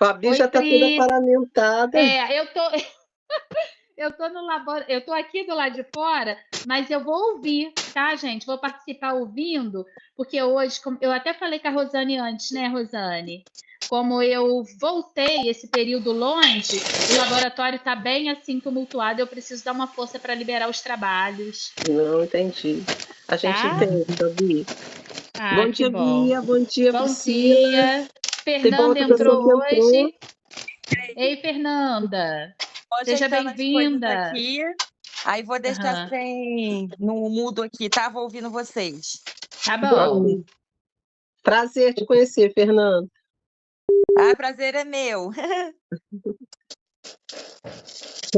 Fabi Oi, já está toda Pri. paramentada. Eu tô aqui do lado de fora, mas eu vou ouvir, tá, gente? Vou participar ouvindo, porque hoje, eu até falei com a Rosane antes, né, Rosane? Como eu voltei esse período longe, o laboratório está bem assim tumultuado, eu preciso dar uma força para liberar os trabalhos. Não, entendi. A gente Tá? entende, Fabi. Ah, Bom que dia, bom. Bia. Bom dia, Bom Priscila. dia. Tem Fernanda outra pessoa que entrou entrou. hoje. Ei, Fernanda. Tô Seja ajeitando as coisas bem-vinda. aqui. Aí vou deixar no mudo aqui, tá? Vou ouvindo vocês. Tá bom. Prazer te conhecer, Fernanda. Ah, prazer é meu.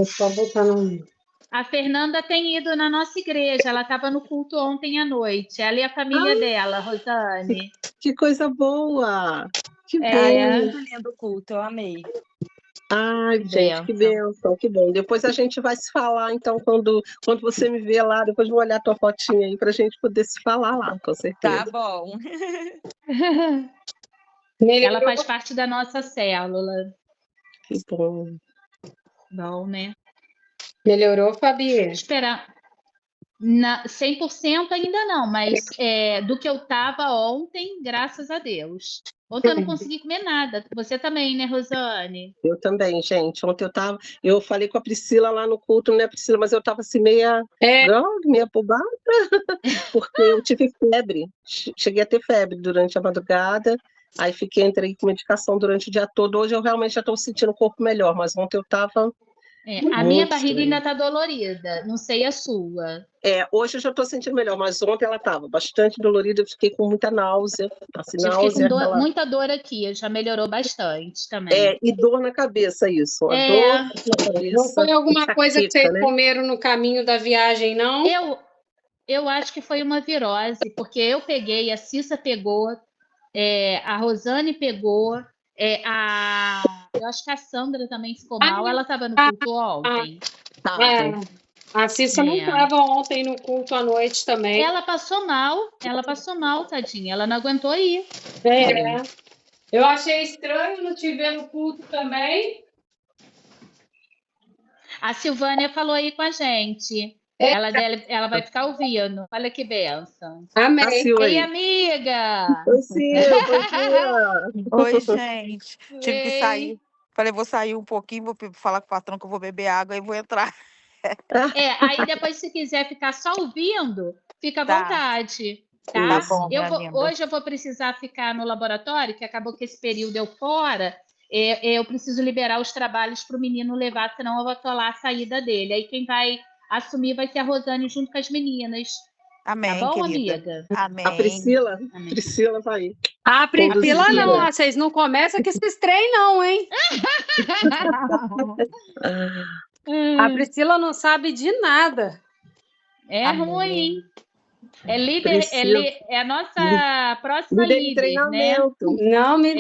Só botar no... A Fernanda tem ido na nossa igreja, ela estava no culto ontem à noite. Ela e a família dela, Rosane. Que coisa boa! Que bom! Muito lindo o culto, eu amei. Ai, gente, que bênção, que bom. Depois a gente vai se falar, então, quando você me ver lá, depois vou olhar a tua fotinha aí para a gente poder se falar lá, com certeza. Tá bom. Ela faz parte da nossa célula. Que bom. Bom, né? Melhorou, Fabi? Esperar. 100% ainda não, mas do que eu estava ontem, graças a Deus. Ontem eu não consegui comer nada. Você também, né, Rosane? Eu também, gente. Ontem eu falei com a Priscila lá no culto, né, Priscila, mas eu estava assim meia grog, meia bobada, porque eu tive febre. Cheguei a ter febre durante a madrugada, aí entrei com medicação durante o dia todo. Hoje eu realmente já estou sentindo o corpo melhor, mas ontem eu estava a minha barriga ainda está dolorida, não sei a sua. Hoje eu já estou sentindo melhor, mas ontem ela estava bastante dolorida, eu fiquei com muita náusea. Assim, fiquei com muita dor aqui, já melhorou bastante também. E dor na cabeça, isso. A dor na cabeça. Não foi alguma coisa que vocês comeram no caminho da viagem, não? Eu acho que foi uma virose, porque eu peguei, a Cissa pegou, a Rosane pegou, eu acho que a Sandra também ficou mal. Ela estava no culto ontem. A Cissa não estava ontem no culto à noite também. Ela passou mal, tadinha. Ela não aguentou ir. Eu achei estranho não te ver no culto também. A Silvânia falou aí com a gente. Ela vai ficar ouvindo. Olha que bênção. Amém. Ei, amiga! Oi, Silvia! Oi, gente. Tive que sair. Falei, vou sair um pouquinho, vou falar com o patrão que eu vou beber água e vou entrar. Aí depois, se quiser ficar só ouvindo, fica à vontade. Tá? Bom, hoje eu vou precisar ficar no laboratório, que acabou que esse período eu fora. Eu preciso liberar os trabalhos para o menino levar, senão eu vou atolar a saída dele. Aí quem vai assumir vai ser a Rosane junto com as meninas. Amém, tá bom, querida. amiga? Amém. A Priscila vai. A Priscila não, vocês não começam com esses trem não, hein? A Priscila não sabe de nada. É ruim. É líder, é a nossa próxima líder, né? Não me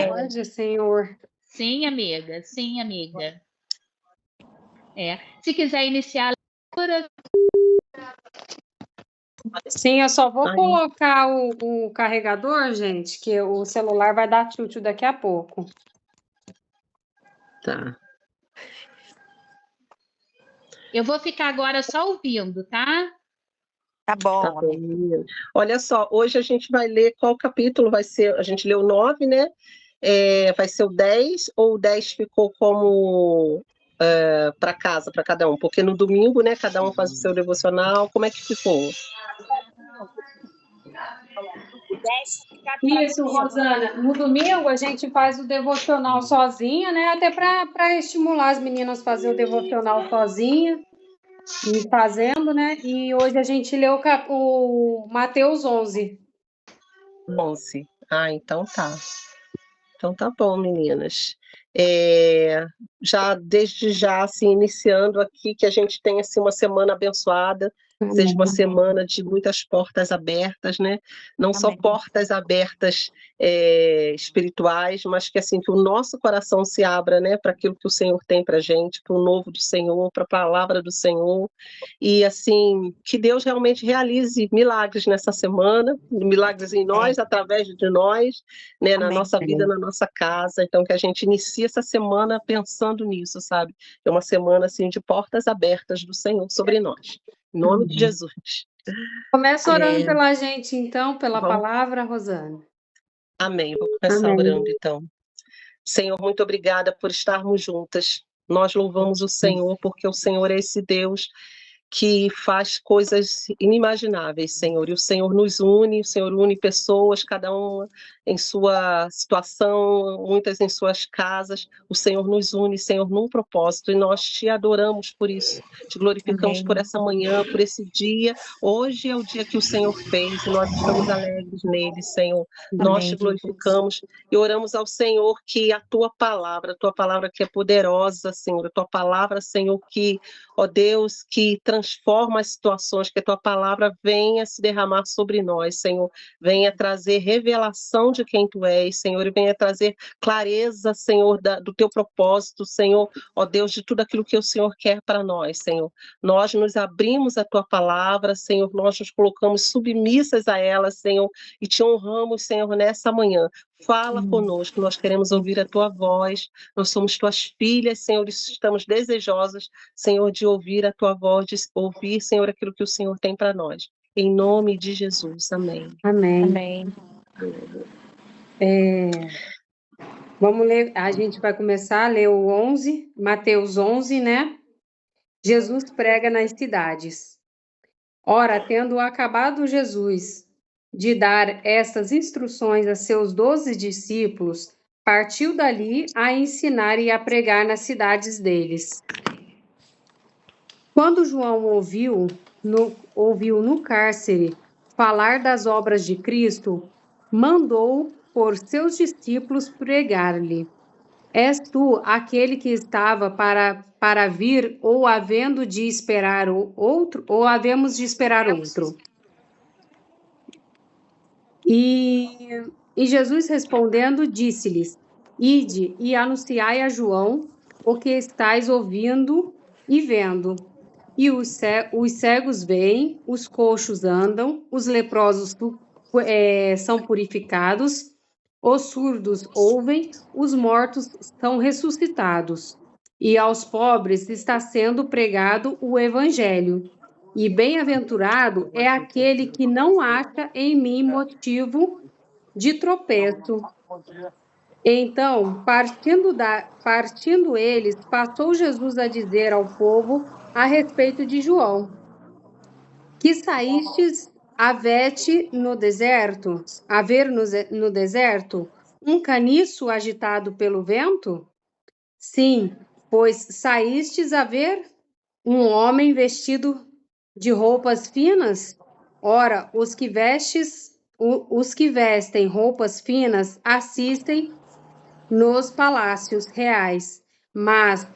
pode, Senhor. Sim, amiga. Se quiser iniciar a leitura. Sim, eu só vou colocar o carregador, gente, que o celular vai dar tchutchu daqui a pouco. Tá. Eu vou ficar agora só ouvindo, tá? Tá bom. Olha só, hoje a gente vai ler qual capítulo vai ser. A gente leu 9, né? Vai ser o 10 ou o 10 ficou como para casa, para cada um? Porque no domingo, né, cada um faz o seu devocional. Como é que ficou? Isso, Rosana. No domingo a gente faz o devocional sozinha, né? Até para estimular as meninas a fazer o devocional sozinha e fazendo, né? E hoje a gente leu o Mateus 11. 11. Então tá. Então tá bom, meninas. Desde já, assim, iniciando aqui, que a gente tenha assim, uma semana abençoada, Seja uma Amém. semana de muitas portas abertas, né? Não só Amém. portas abertas espirituais, mas que assim que o nosso coração se abra, né, para aquilo que o Senhor tem para gente, para o novo do Senhor, para a palavra do Senhor, e assim que Deus realmente realize milagres nessa semana, milagres em nós, através de nós, né, na Amém. nossa vida, na nossa casa. Então que a gente inicie essa semana pensando nisso, sabe? É uma semana assim de portas abertas do Senhor sobre nós. Em nome de Jesus. Começa orando É, pela gente, então, pela vamos, palavra, Rosane. amém. Vou começar Amém. orando, então. Senhor, muito obrigada por estarmos juntas. Nós louvamos o Senhor, porque o Senhor é esse Deus que faz coisas inimagináveis, Senhor. E o Senhor nos une, o Senhor une pessoas, cada uma em sua situação, muitas em suas casas. O Senhor nos une, Senhor, num propósito, e nós te adoramos por isso. Te glorificamos por Amém. essa manhã, por esse dia. Hoje é o dia que o Senhor fez e nós estamos alegres nele, Senhor. Nós te Amém. glorificamos e oramos ao Senhor que a tua palavra que é poderosa, Senhor, a tua palavra, Senhor, que, ó Deus, que transforma as situações, que a tua palavra venha se derramar sobre nós, Senhor, venha trazer revelação de quem tu és, Senhor, e venha trazer clareza, Senhor, do teu propósito, Senhor, ó Deus, de tudo aquilo que o Senhor quer para nós, Senhor. Nós nos abrimos à tua palavra, Senhor, nós nos colocamos submissas a ela, Senhor, e te honramos, Senhor, nessa manhã. Fala conosco, nós queremos ouvir a tua voz, nós somos tuas filhas, Senhor, e estamos desejosas, Senhor, de ouvir a tua voz, de ouvir, Senhor, aquilo que o Senhor tem para nós. Em nome de Jesus, amém. Amém. Amém. Vamos ler, a gente vai começar a ler o 11, Mateus 11, né? Jesus prega nas cidades. Ora, tendo acabado Jesus de dar estas instruções a seus 12 discípulos, partiu dali a ensinar e a pregar nas cidades deles. Quando João ouviu no cárcere falar das obras de Cristo, mandou por seus discípulos pregar-lhe: És tu aquele que estava para vir, ou havendo de esperar outro, ou havemos de esperar outro? E Jesus respondendo, disse-lhes: Ide e anunciai a João o que estáis ouvindo e vendo. E os cegos veem, os coxos andam, os leprosos são purificados, os surdos ouvem, os mortos são ressuscitados. E aos pobres está sendo pregado o evangelho. E bem-aventurado é aquele que não acha em mim motivo de tropeço. Então, partindo eles, passou Jesus a dizer ao povo a respeito de João: Que saístes a ver no deserto, um caniço agitado pelo vento? Sim, pois saístes a ver um homem vestido de roupas finas? Ora, os que vestem roupas finas assistem nos palácios reais. Mas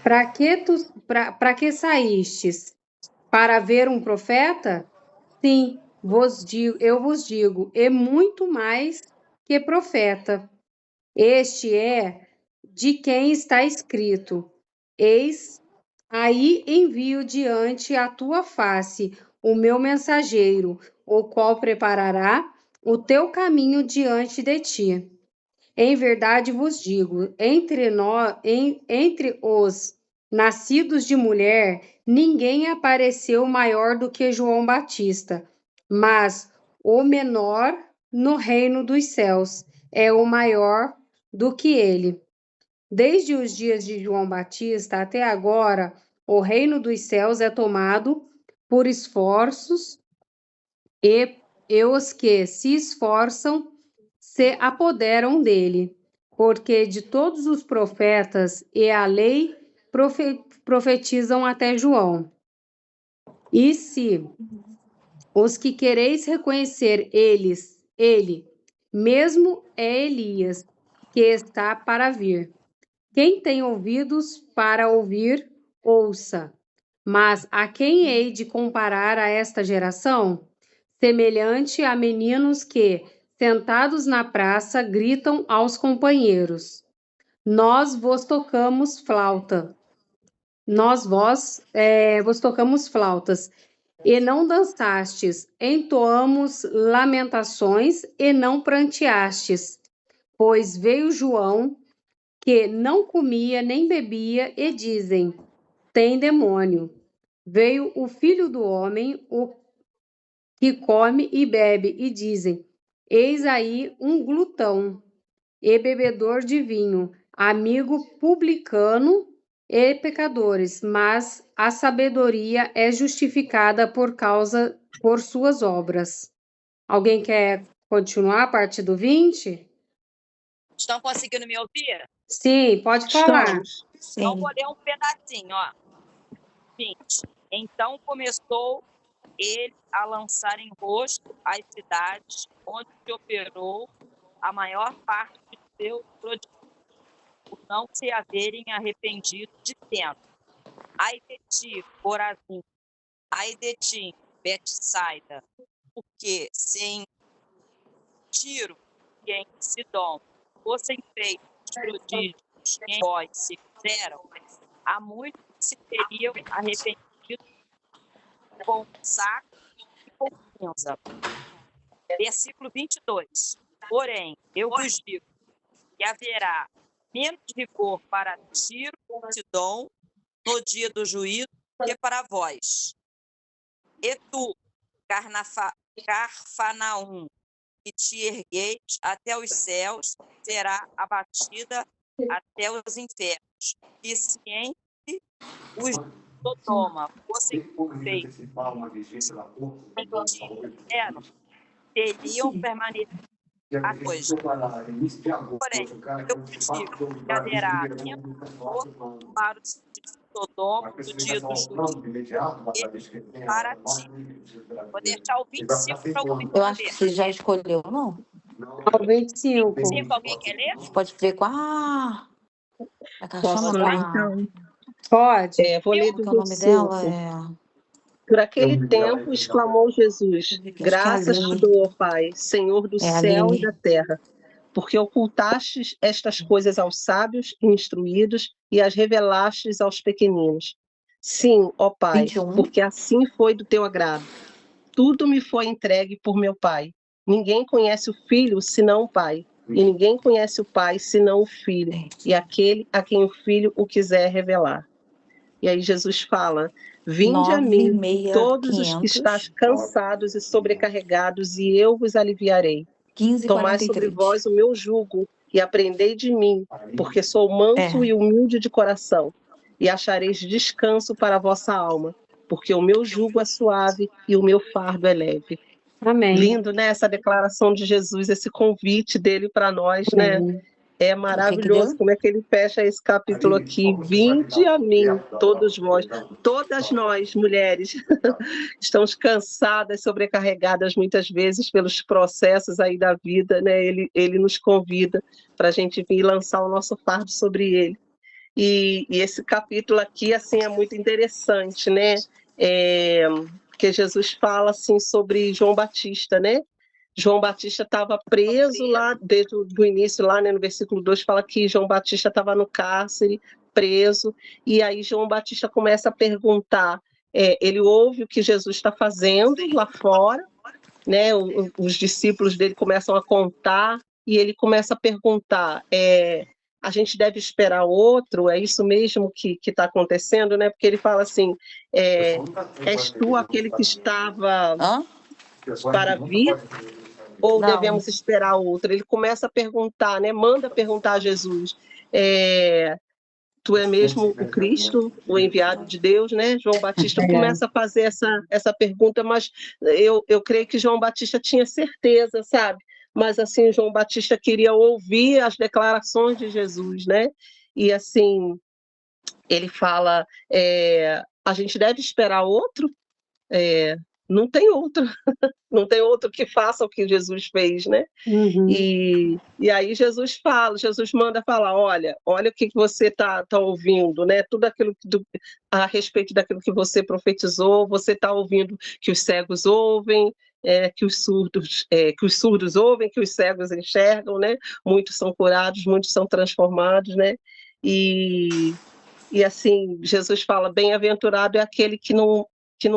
para que saístes? Para ver um profeta? Sim, eu vos digo, e muito mais que profeta. Este é de quem está escrito: Eis, aí envio diante a tua face o meu mensageiro, o qual preparará o teu caminho diante de ti. Em verdade vos digo, entre os nascidos de mulher, ninguém apareceu maior do que João Batista, mas o menor no reino dos céus é o maior do que ele. Desde os dias de João Batista até agora, o reino dos céus é tomado por esforços e os que se esforçam se apoderam dele, porque de todos os profetas e a lei profetizam até João. E se os que quereis reconhecer ele mesmo é Elias, que está para vir. Quem tem ouvidos para ouvir, ouça. Mas a quem hei de comparar a esta geração? Semelhante a meninos que, sentados na praça, gritam aos companheiros: Nós vos tocamos flauta. Vos tocamos flautas, e não dançastes, entoamos lamentações, e não pranteastes. Pois veio João, que não comia nem bebia, e dizem: tem demônio. Veio o Filho do Homem, o que come e bebe, e dizem: eis aí um glutão e bebedor de vinho, amigo publicano e pecadores, mas a sabedoria é justificada por suas obras. Alguém quer continuar a parte do 20? Estão conseguindo me ouvir? Sim, pode falar. Estamos. Então, vou ler um pedacinho, ó. 20. Então começou ele a lançar em rosto as cidades onde se operou a maior parte de seus prodígios, por não se haverem arrependido, dizendo: ai de ti, Corazim, ai de ti, Betsaida, porque se em Tiro e em Sidom fossem feitos prodígios que em vós se fizeram, há muito se teriam arrependido com saco e com cinza. Versículo 22. Porém, eu vos digo que haverá menos rigor para Tiro e Sidom no dia do juízo que para vós. E tu, Carfanaum, que te ergueis até os céus, será abatida até os infernos. E se entre os Sodoma fossem feitos teriam permanecido a coisa. Porém, eu vos digo que haverá menos rigor para os de Sodoma no dia do juízo e para ti. Vou deixar o 25 para o Eu acho que você já escolheu, não? Ao 25. 25, alguém quer ler? A gente pode ver com a... Posso ler, então? Pode. Vou ler Porque do o nome dela 25. é... Por aquele tempo exclamou Jesus: graças te dou, ó Pai, Senhor do céu e da terra, porque ocultastes estas coisas aos sábios e instruídos e as revelastes aos pequeninos. Sim, ó Pai, 21. porque assim foi do teu agrado. Tudo me foi entregue por meu Pai. Ninguém conhece o Filho senão o Pai, e ninguém conhece o Pai senão o Filho, e aquele a quem o Filho o quiser revelar. E aí Jesus fala: vinde a mim, todos os que estáis cansados e sobrecarregados, e eu vos aliviarei. Tomai sobre vós o meu jugo e aprendei de mim, porque sou manso e humilde de coração, e achareis descanso para a vossa alma, porque o meu jugo é suave e o meu fardo é leve. Amém. Lindo, né? Essa declaração de Jesus, esse convite dele para nós, né? É maravilhoso como é que ele fecha esse capítulo aqui. Vinde a mim, todos vós, todas nós, mulheres, estamos cansadas, sobrecarregadas muitas vezes pelos processos aí da vida, né? Ele nos convida para a gente vir lançar o nosso fardo sobre ele. E esse capítulo aqui, assim, é muito interessante, né? Porque Jesus fala, assim, sobre João Batista, né? João Batista estava preso lá, desde o início, lá, né, no versículo 2, fala que João Batista estava no cárcere, preso, e aí João Batista começa a perguntar, ele ouve o que Jesus está fazendo lá fora, né, os discípulos dele começam a contar, e ele começa a perguntar, a gente deve esperar outro? É isso mesmo que está acontecendo, né? Porque ele fala assim, és tu aquele que estava para vir? Ou devemos esperar outro? Ele começa a perguntar, né? Manda perguntar a Jesus. Tu é mesmo o Cristo, o enviado de Deus, né? João Batista começa a fazer essa pergunta, mas eu creio que João Batista tinha certeza, sabe? Mas assim, João Batista queria ouvir as declarações de Jesus, né? E assim, ele fala, a gente deve esperar outro? não tem outro, não tem outro que faça o que Jesus fez, né? Uhum. E aí Jesus manda falar, olha o que você tá ouvindo, né? Tudo aquilo a respeito daquilo que você profetizou, você está ouvindo que os cegos ouvem, que os surdos ouvem, que os cegos enxergam, né? Muitos são curados, muitos são transformados, né? E assim, Jesus fala, bem-aventurado é aquele que não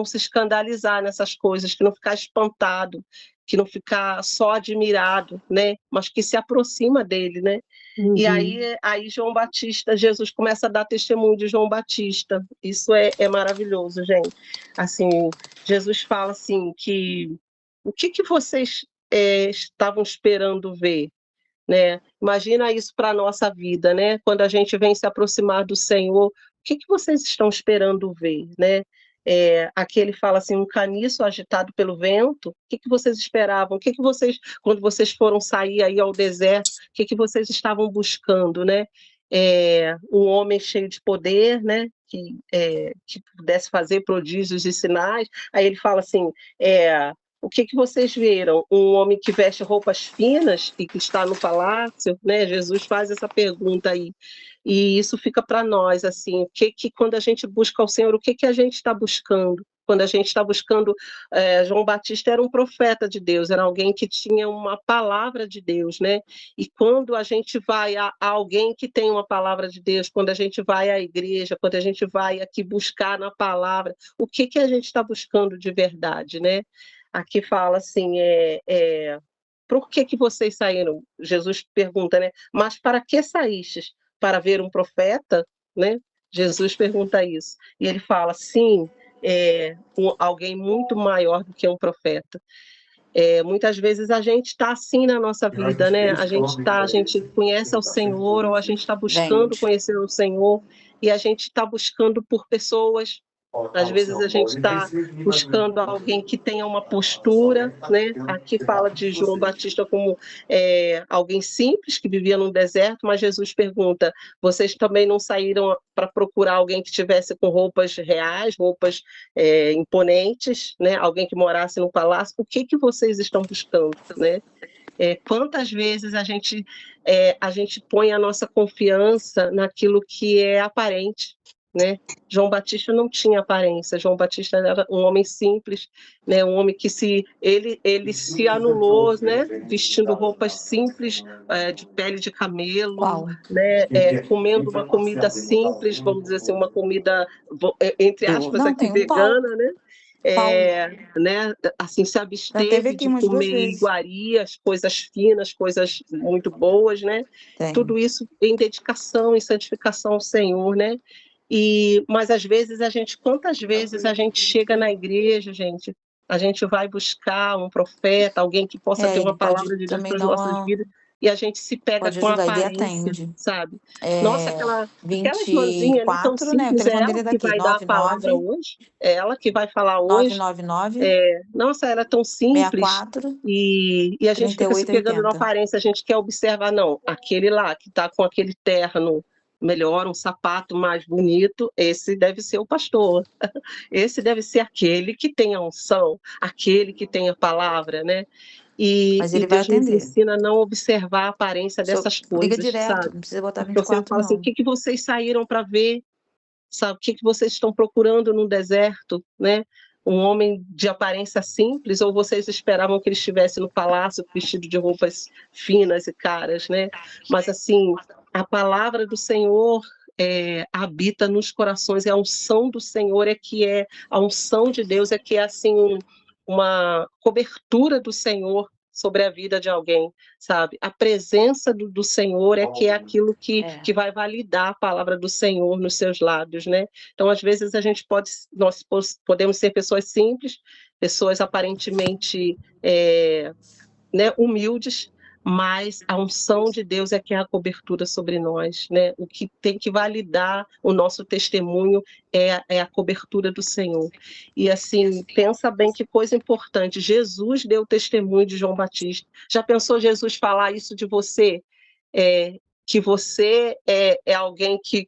se escandalizar nessas coisas, que não ficar espantado, que não ficar só admirado, né? Mas que se aproxima dele, né? Uhum. E aí João Batista, Jesus começa a dar testemunho de João Batista. Isso é maravilhoso, gente. Assim, Jesus fala assim que o que vocês estavam esperando ver? Né? Imagina isso para a nossa vida, né? Quando a gente vem se aproximar do Senhor, o que vocês estão esperando ver, né? Aqui ele fala assim, um caniço agitado pelo vento, o que vocês esperavam? O que vocês, quando vocês foram sair aí ao deserto, o que vocês estavam buscando, né? Um homem cheio de poder, né? Que pudesse fazer prodígios e sinais. Aí ele fala assim, o que vocês viram? Um homem que veste roupas finas e que está no palácio, né? Jesus faz essa pergunta aí. E isso fica para nós, assim, quando a gente busca o Senhor, o que a gente está buscando? Quando a gente está buscando, João Batista era um profeta de Deus, era alguém que tinha uma palavra de Deus, né? E quando a gente vai a alguém que tem uma palavra de Deus, quando a gente vai à igreja, quando a gente vai aqui buscar na palavra, o que a gente está buscando de verdade, né? Aqui fala assim, por que vocês saíram? Jesus pergunta, né? Mas para que saístes? Para ver um profeta, né? Jesus pergunta isso. E ele fala, sim, alguém muito maior do que um profeta. Muitas vezes a gente está assim na nossa vida, né? A gente conhece o Senhor, ou a gente está buscando conhecer o Senhor, e a gente está buscando por pessoas. Às vezes a gente está buscando alguém que tenha uma postura, né? Aqui fala de João Batista como alguém simples que vivia num deserto, mas Jesus pergunta: vocês também não saíram para procurar alguém que estivesse com roupas reais, roupas imponentes, né? Alguém que morasse no palácio? O que vocês estão buscando, né? Quantas vezes a gente põe a nossa confiança naquilo que é aparente, né? João Batista não tinha aparência. João Batista era um homem simples, né? Um homem que ele se anulou, né? Vestindo roupas simples, de pele de camelo, né? Comendo uma comida simples, vamos dizer assim, uma comida entre aspas aqui vegana, né? Né, assim, se absteve de comer iguarias, coisas finas, coisas muito boas, né? Tudo isso em dedicação e santificação ao Senhor, né? Mas às vezes quantas vezes a gente chega na igreja, gente, a gente vai buscar um profeta, alguém que possa ter uma palavra de Deus para as nossas vidas, e a gente se pega com a aparência, sabe? Nossa, aquela irmãzinha ali tão simples, é ela que vai dar a palavra hoje? É ela que vai falar hoje? 999 nossa, ela é tão simples. 64 E a gente fica se pegando na aparência, a gente quer observar, não, aquele lá que está com aquele terno melhor, um sapato mais bonito, esse deve ser o pastor, esse deve ser aquele que tem a unção, aquele que tem a palavra, né? Mas ele Deus vai nos atender. ensina a não observar a aparência dessas coisas, Liga direto, sabe? não precisa botar Porque 24 você fala assim, o que vocês saíram para ver? Sabe? O que vocês estão procurando no deserto, né? Um homem de aparência simples, ou vocês esperavam que ele estivesse no palácio vestido de roupas finas e caras, né? Mas assim, a palavra do Senhor habita nos corações, e a unção do Senhor a unção de Deus que é assim uma cobertura do Senhor sobre a vida de alguém, sabe? A presença do Senhor que é aquilo que vai validar a palavra do Senhor nos seus lábios, né? Então, às vezes, nós podemos ser pessoas simples, pessoas aparentemente né, humildes, mas a unção de Deus que é a cobertura sobre nós, né? O que tem que validar o nosso testemunho é a cobertura do Senhor. E assim, pensa bem que coisa importante, Jesus deu testemunho de João Batista. Já pensou Jesus falar isso de você? que você é alguém que,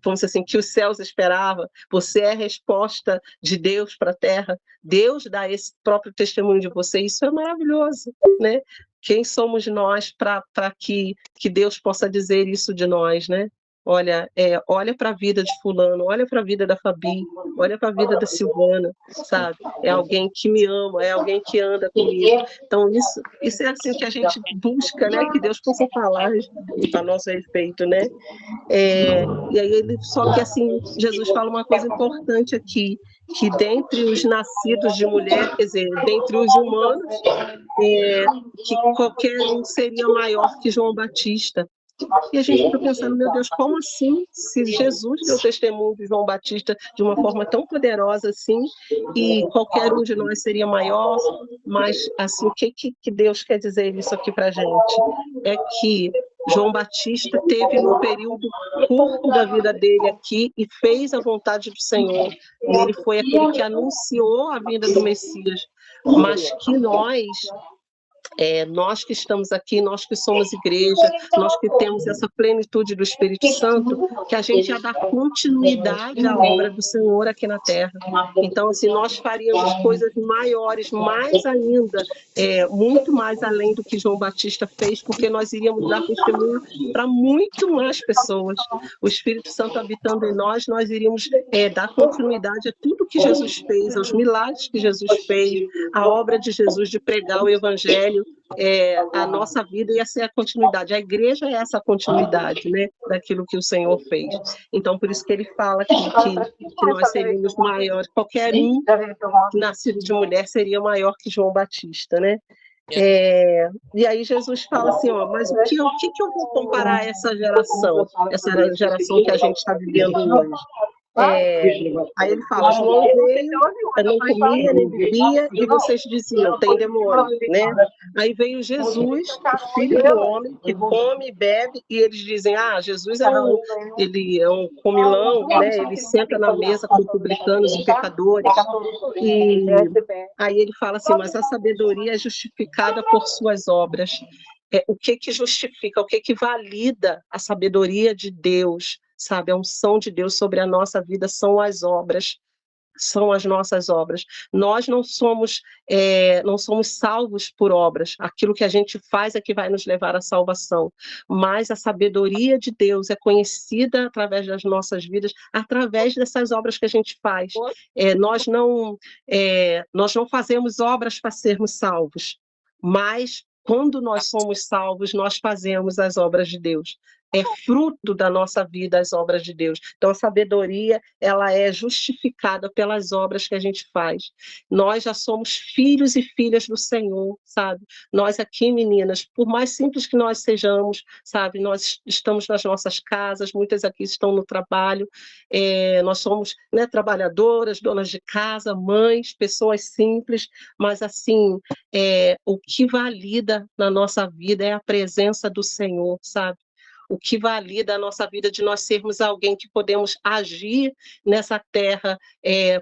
vamos dizer assim, que os céus esperavam, você é a resposta de Deus para a terra, Deus dá esse próprio testemunho de você, isso é maravilhoso, né? Quem somos nós para que Deus possa dizer isso de nós, né? Olha, olha para a vida de fulano, olha para a vida da Fabi, olha para a vida da Silvana, sabe? É alguém que me ama, é alguém que anda comigo. Então, isso é assim que a gente busca, né? Que Deus possa falar a nosso respeito, né? E aí só que assim, Jesus fala uma coisa importante aqui, que dentre os nascidos de mulher, quer dizer, dentre os humanos, que qualquer um seria maior que João Batista. E a gente fica pensando, meu Deus, como assim? Se Jesus deu testemunho de João Batista de uma forma tão poderosa assim, e qualquer um de nós seria maior, mas assim, o que Deus quer dizer isso aqui para a gente? É que João Batista teve um período curto da vida dele aqui e fez a vontade do Senhor. E ele foi aquele que anunciou a vinda do Messias, mas que nós que estamos aqui, nós que somos igreja, nós que temos essa plenitude do Espírito Santo, que a gente ia dar continuidade à obra do Senhor aqui na terra. Então, assim, nós faríamos coisas maiores, mais ainda, muito mais além do que João Batista fez, porque nós iríamos dar testemunho para muito mais pessoas. O Espírito Santo habitando em nós iríamos dar continuidade a tudo que Jesus fez, aos milagres que Jesus fez, a obra de Jesus de pregar o Evangelho, a nossa vida ia ser a continuidade. A igreja é essa continuidade, né, daquilo que o Senhor fez. Então, por isso que ele fala que nós seríamos maiores. Qualquer um nascido de mulher seria maior que João Batista, né? E aí Jesus fala assim, mas o que eu vou comparar a essa geração que a gente está vivendo hoje? Aí ele fala, João veio, não comia, nem bebia, e vocês diziam, tem demônio, né? Aí veio Jesus, o Filho do Homem, que come e bebe, e eles dizem, Jesus ele é um comilão, né? Ele senta na mesa com publicanos e pecadores. E aí ele fala assim, mas a sabedoria é justificada por suas obras. O que justifica, o que valida a sabedoria de Deus, sabe? A unção de Deus sobre a nossa vida são as obras, são as nossas obras. Nós não somos salvos por obras. Aquilo que a gente faz é que vai nos levar à salvação. Mas a sabedoria de Deus é conhecida através das nossas vidas, através dessas obras que a gente faz. Nós não fazemos obras para sermos salvos, mas quando nós somos salvos, nós fazemos as obras de Deus. É fruto da nossa vida as obras de Deus. Então, a sabedoria, ela é justificada pelas obras que a gente faz. Nós já somos filhos e filhas do Senhor, sabe? Nós aqui, meninas, por mais simples que nós sejamos, sabe? Nós estamos nas nossas casas, muitas aqui estão no trabalho, nós somos, né, trabalhadoras, donas de casa, mães, pessoas simples, mas, assim, o que valida na nossa vida é a presença do Senhor, sabe? O que valida a nossa vida de nós sermos alguém que podemos agir nessa terra,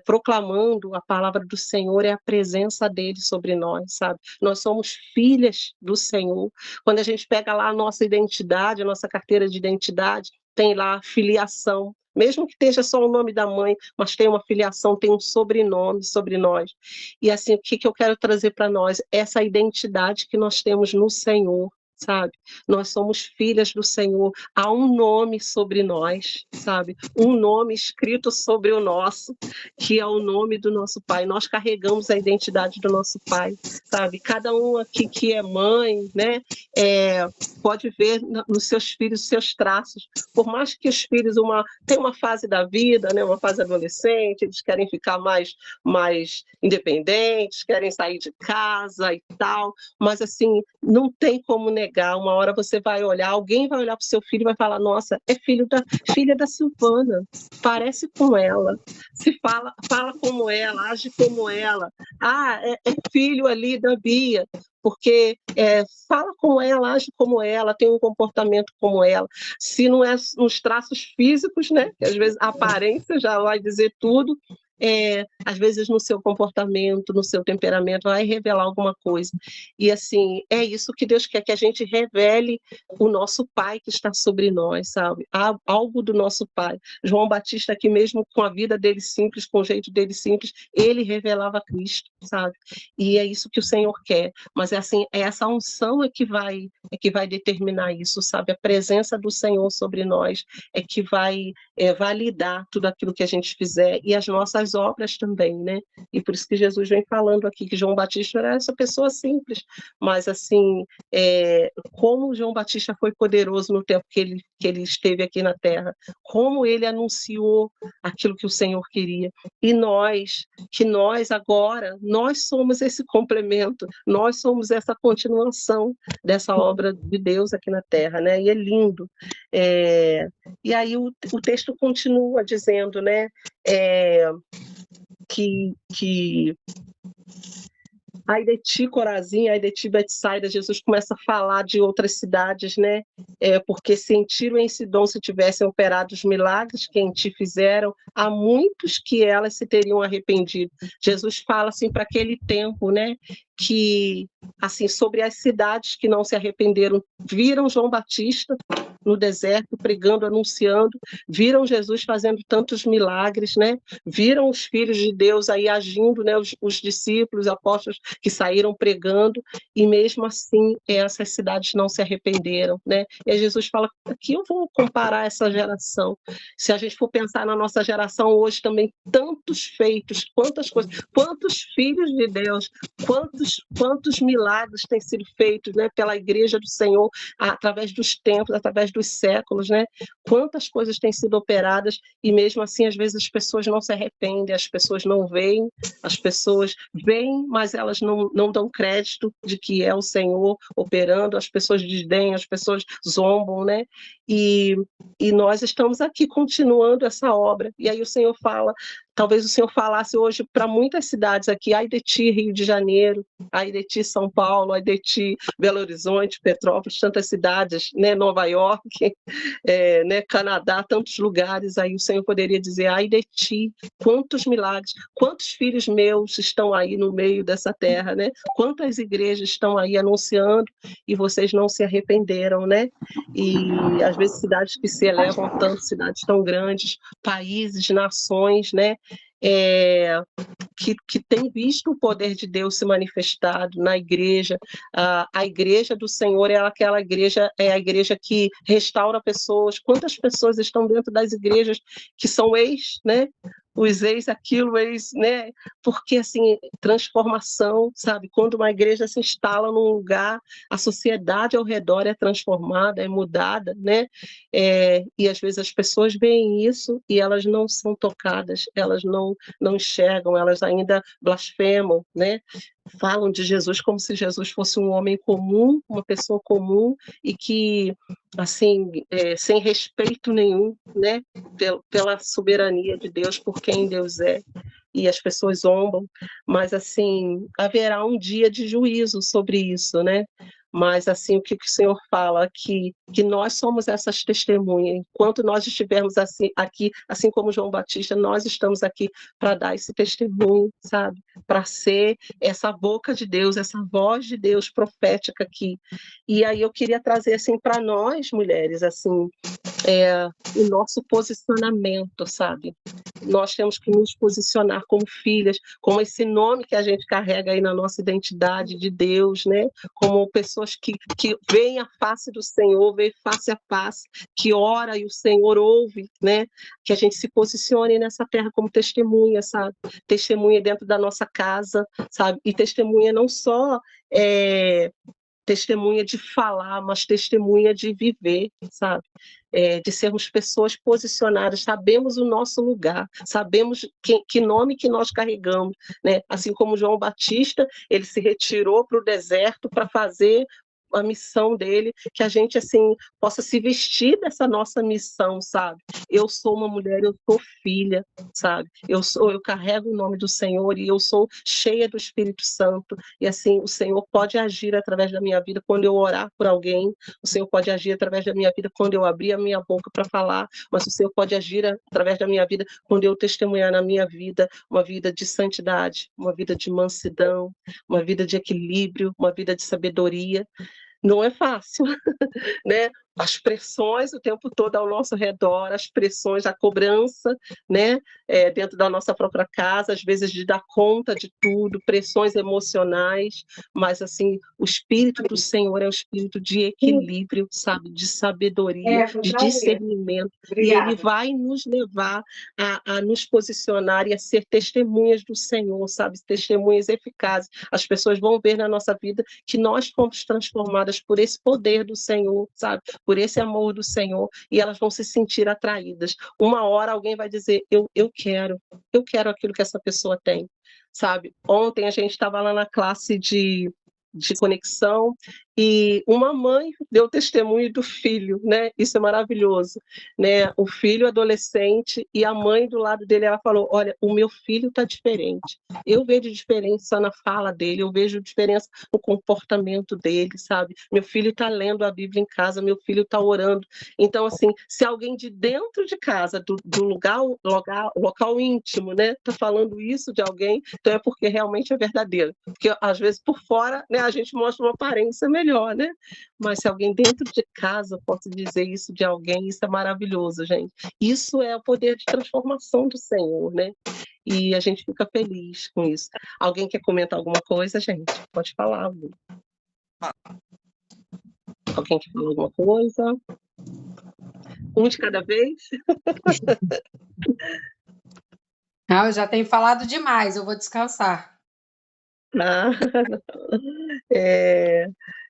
proclamando a palavra do Senhor, é a presença dele sobre nós, sabe? Nós somos filhas do Senhor. Quando a gente pega lá a nossa identidade, a nossa carteira de identidade, tem lá filiação, mesmo que esteja só o nome da mãe, mas tem uma filiação, tem um sobrenome sobre nós. E assim, o que eu quero trazer para nós? Essa identidade que nós temos no Senhor, sabe? Nós somos filhas do Senhor, há um nome sobre nós, sabe? Um nome escrito sobre o nosso, que é o nome do nosso Pai. Nós carregamos a identidade do nosso Pai, sabe? Cada um aqui que é mãe, né? Pode ver nos seus filhos os seus traços. Por mais que os filhos tem uma fase da vida, né? Uma fase adolescente, eles querem ficar mais independentes, querem sair de casa e tal, mas assim, não tem como negar. Uma hora você vai olhar, alguém vai olhar para o seu filho e vai falar, nossa, é filha da Silvana, parece com ela, se fala como ela, age como ela, é filho ali da Bia, porque fala como ela, age como ela, tem um comportamento como ela. Se não é nos traços físicos, né, que às vezes a aparência já vai dizer tudo, às vezes no seu comportamento, no seu temperamento, vai revelar alguma coisa. E assim, é isso que Deus quer, que a gente revele o nosso Pai que está sobre nós, sabe? Algo do nosso Pai. João Batista aqui mesmo, com a vida dele simples, com o jeito dele simples, ele revelava Cristo, sabe? E é isso que o Senhor quer. Mas assim, essa unção é que vai determinar isso, sabe? A presença do Senhor sobre nós é que vai validar tudo aquilo que a gente fizer e as nossas obras também, né? E por isso que Jesus vem falando aqui que João Batista era essa pessoa simples, mas assim, como João Batista foi poderoso no tempo que ele esteve aqui na Terra, como ele anunciou aquilo que o Senhor queria. E nós agora, nós somos esse complemento, nós somos essa continuação dessa obra de Deus aqui na Terra, né? E é lindo. E aí o texto continua dizendo, né, que ai de ti, Corazim, ai de ti, Betsaida. Jesus começa a falar de outras cidades, né? Porque se em Tiro e em Sidom se tivessem operado os milagres que em ti fizeram, há muitos que elas se teriam arrependido. Jesus fala assim para aquele tempo, né? Que assim, sobre as cidades que não se arrependeram, viram João Batista no deserto pregando, anunciando, viram Jesus fazendo tantos milagres, né? Viram os filhos de Deus aí agindo, né? Os discípulos, os apóstolos que saíram pregando, e mesmo assim essas cidades não se arrependeram, né? E aí Jesus fala, aqui eu vou comparar essa geração. Se a gente for pensar na nossa geração hoje também, tantos feitos, quantas coisas, quantos filhos de Deus, quantos milagres têm sido feitos, né, pela Igreja do Senhor, através dos tempos, através dos séculos, né? Quantas coisas têm sido operadas, e mesmo assim, às vezes, as pessoas não se arrependem, as pessoas não veem, as pessoas veem, mas elas não dão crédito de que é o Senhor operando, as pessoas desdenham, as pessoas zombam, né? E nós estamos aqui continuando essa obra. E aí o Senhor fala, talvez o Senhor falasse hoje para muitas cidades aqui, ai de ti, Rio de Janeiro, ai de ti, São Paulo, ai de ti, Belo Horizonte, Petrópolis, tantas cidades, né, Nova York, né, Canadá, tantos lugares, aí o Senhor poderia dizer, ai de ti, quantos milagres, quantos filhos meus estão aí no meio dessa terra, né? Quantas igrejas estão aí anunciando e vocês não se arrependeram, né? E às vezes cidades que se elevam tanto, cidades tão grandes, países, nações, né? Que tem visto o poder de Deus se manifestado na igreja. A igreja do Senhor é aquela igreja, é a igreja que restaura pessoas. Quantas pessoas estão dentro das igrejas que são né? Os aquilo, né? Porque, assim, transformação, sabe? Quando uma igreja se instala num lugar, a sociedade ao redor é transformada, é mudada, né? E às vezes as pessoas veem isso e elas não são tocadas, elas não enxergam, elas ainda blasfemam, né? Falam de Jesus como se Jesus fosse um homem comum, uma pessoa comum, e que, assim, sem respeito nenhum, né, pela soberania de Deus, por quem Deus é, e as pessoas zombam, mas, assim, haverá um dia de juízo sobre isso, né? Mas, assim, o que o Senhor fala? Que nós somos essas testemunhas. Enquanto nós estivermos aqui, assim como João Batista, nós estamos aqui para dar esse testemunho, sabe? Para ser essa boca de Deus, essa voz de Deus profética aqui. E aí eu queria trazer, assim, para nós, mulheres, assim, o nosso posicionamento, sabe? Nós temos que nos posicionar como filhas, como esse nome que a gente carrega aí na nossa identidade de Deus, né? Como pessoas que veem a face do Senhor, veem face a face, que ora e o Senhor ouve, né? Que a gente se posicione nessa terra como testemunha, sabe? Testemunha dentro da nossa casa, sabe? E testemunha não só testemunha de falar, mas testemunha de viver, sabe? De sermos pessoas posicionadas, sabemos o nosso lugar, sabemos que nome que nós carregamos, né? Assim como João Batista, ele se retirou para o deserto para fazer a missão dele, que a gente, assim, possa se vestir dessa nossa missão, sabe? Eu sou uma mulher, eu sou filha, sabe? Eu carrego o nome do Senhor e eu sou cheia do Espírito Santo, e assim, o Senhor pode agir através da minha vida quando eu orar por alguém, o Senhor pode agir através da minha vida quando eu abrir a minha boca para falar, mas o Senhor pode agir através da minha vida quando eu testemunhar na minha vida uma vida de santidade, uma vida de mansidão, uma vida de equilíbrio, uma vida de sabedoria. Não é fácil, né? As pressões o tempo todo ao nosso redor, as pressões, a cobrança, né? Dentro da nossa própria casa, às vezes de dar conta de tudo, pressões emocionais, mas assim, o Espírito do Senhor é um espírito de equilíbrio, sabe? De sabedoria, de discernimento, e Ele vai nos levar a nos posicionar e a ser testemunhas do Senhor, sabe? Testemunhas eficazes. As pessoas vão ver na nossa vida que nós fomos transformadas por esse poder do Senhor, sabe? Por esse amor do Senhor, e elas vão se sentir atraídas. Uma hora alguém vai dizer, eu quero aquilo que essa pessoa tem, sabe? Ontem a gente estava lá na classe de conexão, e uma mãe deu testemunho do filho, né? Isso é maravilhoso, né? O filho adolescente, e a mãe do lado dele, ela falou, olha, o meu filho está diferente, eu vejo diferença na fala dele, eu vejo diferença no comportamento dele, sabe? Meu filho está lendo a Bíblia em casa, meu filho está orando. Então, assim, se alguém de dentro de casa, do local íntimo, né, está falando isso de alguém, então é porque realmente é verdadeiro. Porque, às vezes, por fora, né, a gente mostra uma aparência melhor, né? Mas se alguém dentro de casa pode dizer isso de alguém, isso é maravilhoso, gente. Isso é o poder de transformação do Senhor, né? E a gente fica feliz com isso. Alguém quer comentar alguma coisa, gente? Pode falar. Alguém quer falar alguma coisa? Um de cada vez? Não, eu já tenho falado demais, eu vou descansar.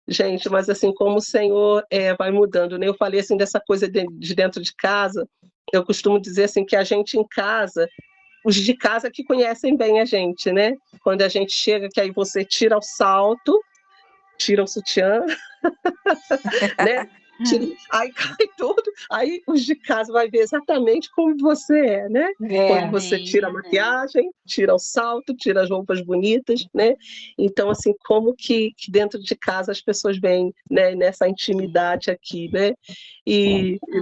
Gente, mas assim, como o Senhor vai mudando, né? Eu falei assim dessa coisa de dentro de casa, eu costumo dizer assim que a gente em casa, os de casa que conhecem bem a gente, né? Quando a gente chega, que aí você tira o salto, tira o sutiã, né? Aí cai tudo, aí os de casa vai ver exatamente como você é, né? Quando você tira a maquiagem, tira o salto, tira as roupas bonitas, né? Então, assim, como que dentro de casa as pessoas veem, né, nessa intimidade aqui, né?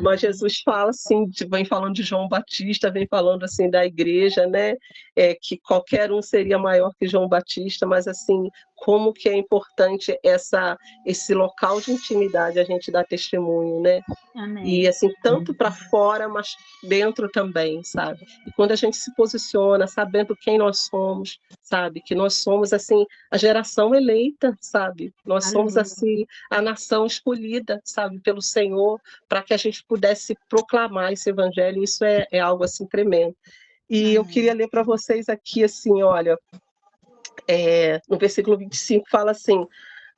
Mas Jesus fala assim, vem falando de João Batista, vem falando assim da igreja, né? Que qualquer um seria maior que João Batista, mas assim, como que é importante esse local de intimidade a gente dá testemunho, né? Amém. E assim, tanto para fora, mas dentro também, sabe? E quando a gente se posiciona, sabendo quem nós somos, sabe? Que nós somos, assim, a geração eleita, sabe? Nós somos, assim, a nação escolhida, sabe? Pelo Senhor, para que a gente pudesse proclamar esse evangelho. Isso é algo, assim, tremendo. E eu queria ler para vocês aqui, assim, olha, no versículo 25 fala assim,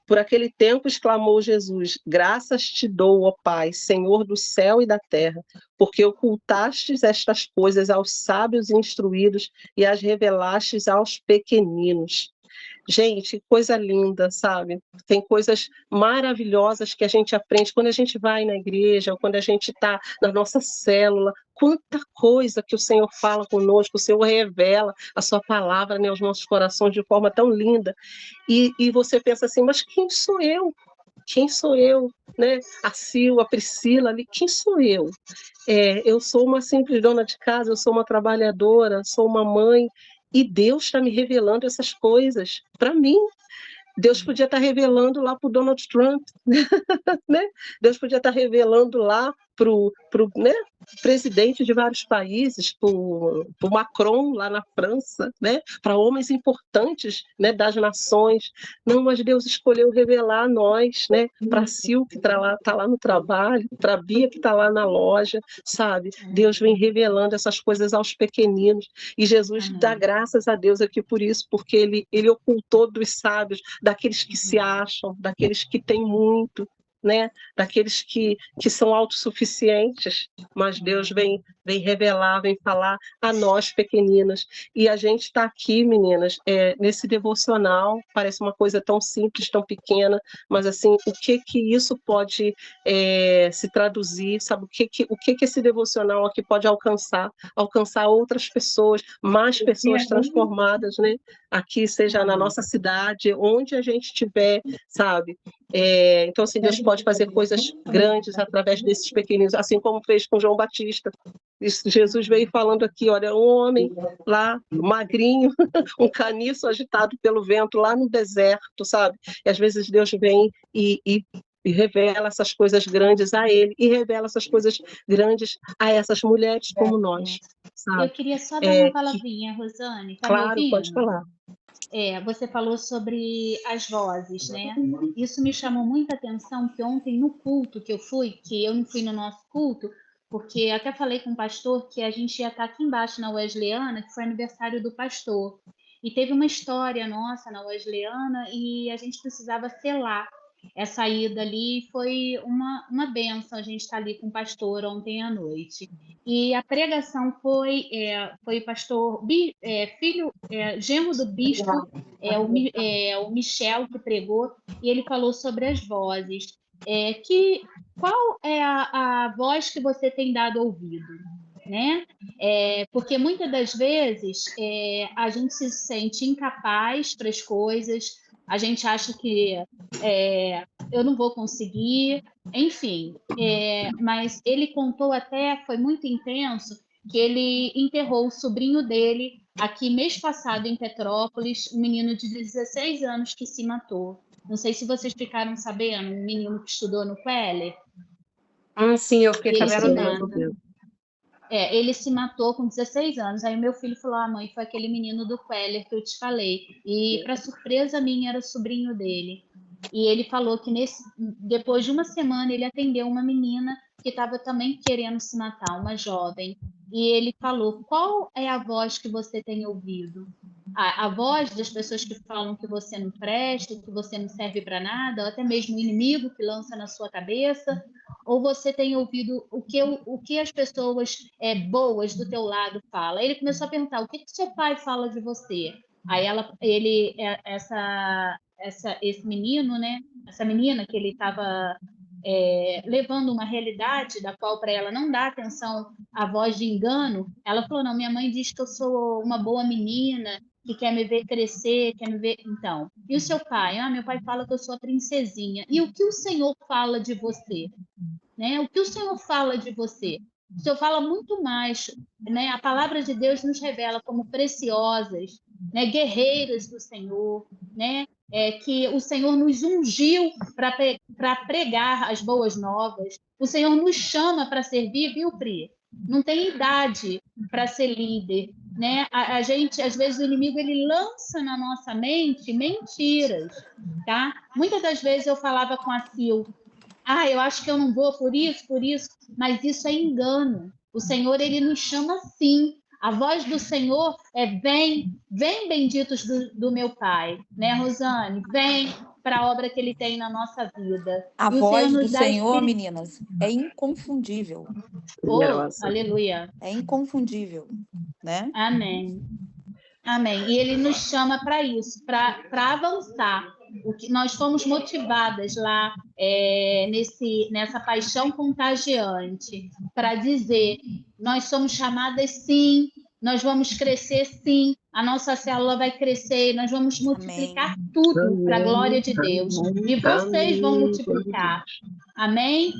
por aquele tempo exclamou Jesus, graças te dou, ó Pai, Senhor do céu e da terra, porque ocultastes estas coisas aos sábios e instruídos e as revelastes aos pequeninos. Gente, coisa linda, sabe? Tem coisas maravilhosas que a gente aprende quando a gente vai na igreja, ou quando a gente está na nossa célula. Quanta coisa que o Senhor fala conosco, o Senhor revela a sua palavra, né, aos nossos corações de forma tão linda. E você pensa assim, mas quem sou eu? Quem sou eu? Né? A Sil, a Priscila ali, quem sou eu? Eu sou uma simples dona de casa, eu sou uma trabalhadora, sou uma mãe, e Deus está me revelando essas coisas para mim. Deus podia estar revelando lá para o Donald Trump, né? Deus podia estar revelando lá para o né, presidente de vários países, para o Macron lá na França, né? Para homens importantes, né, das nações. Não, mas Deus escolheu revelar a nós, né? Para a Sil, que está lá no trabalho, para a Bia, que está lá na loja, sabe? Deus vem revelando essas coisas aos pequeninos. E Jesus dá graças a Deus aqui por isso, porque ele ocultou dos sábios, daqueles que se acham, daqueles que têm muito, né? Daqueles que são autossuficientes, mas Deus vem revelar, vem falar a nós pequeninas. E a gente está aqui, meninas, nesse devocional, parece uma coisa tão simples, tão pequena, mas assim, o que isso pode se traduzir, sabe? O que esse devocional aqui pode alcançar outras pessoas, mais pessoas transformadas, né? Aqui, seja na nossa cidade, onde a gente estiver, sabe? Então, assim, Deus pode fazer coisas grandes através desses pequeninos, assim como fez com João Batista. Jesus veio falando aqui, olha, um homem lá, magrinho, um caniço agitado pelo vento lá no deserto, sabe? E às vezes Deus vem e revela essas coisas grandes a ele, e revela essas coisas grandes a essas mulheres como nós, sabe? Eu queria só dar uma palavrinha, Rosane, tá me Claro, ouvindo? pode falar. Você falou sobre as vozes, né? Isso me chamou muita atenção, que ontem no culto que eu não fui no nosso culto, porque até falei com o pastor que a gente ia estar aqui embaixo na Wesleyana, que foi aniversário do pastor. E teve uma história nossa na Wesleyana e a gente precisava selar essa ida ali. Foi uma bênção a gente estar ali com o pastor ontem à noite. E a pregação foi o pastor, genro do bispo, o Michel, que pregou, e ele falou sobre as vozes. Qual é a voz que você tem dado ouvido? Né? Porque muitas das vezes a gente se sente incapaz para as coisas, a gente acha que eu não vou conseguir, enfim. Mas ele contou até, foi muito intenso, que ele enterrou o sobrinho dele aqui mês passado em Petrópolis, um menino de 16 anos que se matou. Não sei se vocês ficaram sabendo, um menino que estudou no Queller. Sim, eu fiquei sabendo. Ele se matou com 16 anos. Aí meu filho falou, mãe, foi aquele menino do Queller que eu te falei. E, para surpresa minha, era o sobrinho dele. E ele falou que depois de uma semana ele atendeu uma menina que estava também querendo se matar, uma jovem. E ele falou, qual é a voz que você tem ouvido? A voz das pessoas que falam que você não presta, que você não serve para nada, ou até mesmo o inimigo que lança na sua cabeça? Ou você tem ouvido o que as pessoas boas do teu lado falam? Aí ele começou a perguntar, o que seu pai fala de você? Aí esse menino, né? Essa menina que ele estava levando uma realidade da qual para ela não dá atenção à voz de engano, ela falou, não, minha mãe diz que eu sou uma boa menina, que quer me ver crescer, quer me ver... Então, e o seu pai? Meu pai fala que eu sou a princesinha. E o que o Senhor fala de você? Né? O que o Senhor fala de você? O Senhor fala muito mais, né? A palavra de Deus nos revela como preciosas, né? Guerreiras do Senhor, né? Que o Senhor nos ungiu para pregar as boas novas. O Senhor nos chama para servir, viu, Pri? Não tem idade para ser líder, né? A gente, às vezes, o inimigo ele lança na nossa mente mentiras, tá? Muitas das vezes eu falava com a Sil, eu acho que eu não vou por isso, mas isso é engano. O Senhor, ele nos chama sim. A voz do Senhor vem benditos do meu Pai, né, Rosane? Vem para a obra que ele tem na nossa vida. A voz do Senhor, meninas, é inconfundível. Aleluia. É inconfundível, né? Amém. Amém. E ele nos chama para isso, para avançar. Nós fomos motivadas lá nessa paixão contagiante para dizer, nós somos chamadas sim, nós vamos crescer sim, a nossa célula vai crescer, nós vamos multiplicar tudo para a glória de Deus. E vocês vão multiplicar. Amém?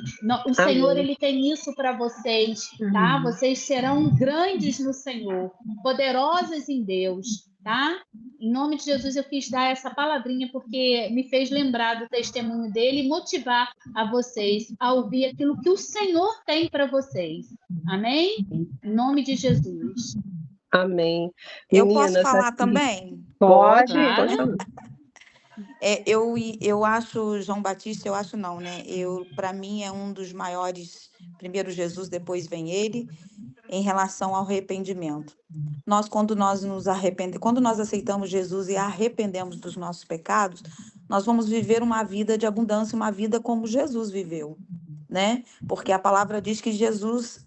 O Senhor, ele tem isso para vocês, tá? Vocês serão grandes no Senhor, poderosas em Deus, tá? Em nome de Jesus, eu quis dar essa palavrinha porque me fez lembrar do testemunho dele e motivar a vocês a ouvir aquilo que o Senhor tem para vocês. Amém? Em nome de Jesus. Amém. Eu posso falar também? Pode. Eu acho, João Batista, eu acho não, né? Para mim é um dos maiores, primeiro Jesus, depois vem ele, em relação ao arrependimento. Quando nós aceitamos Jesus e arrependemos dos nossos pecados, nós vamos viver uma vida de abundância, uma vida como Jesus viveu, né? Porque a palavra diz que Jesus,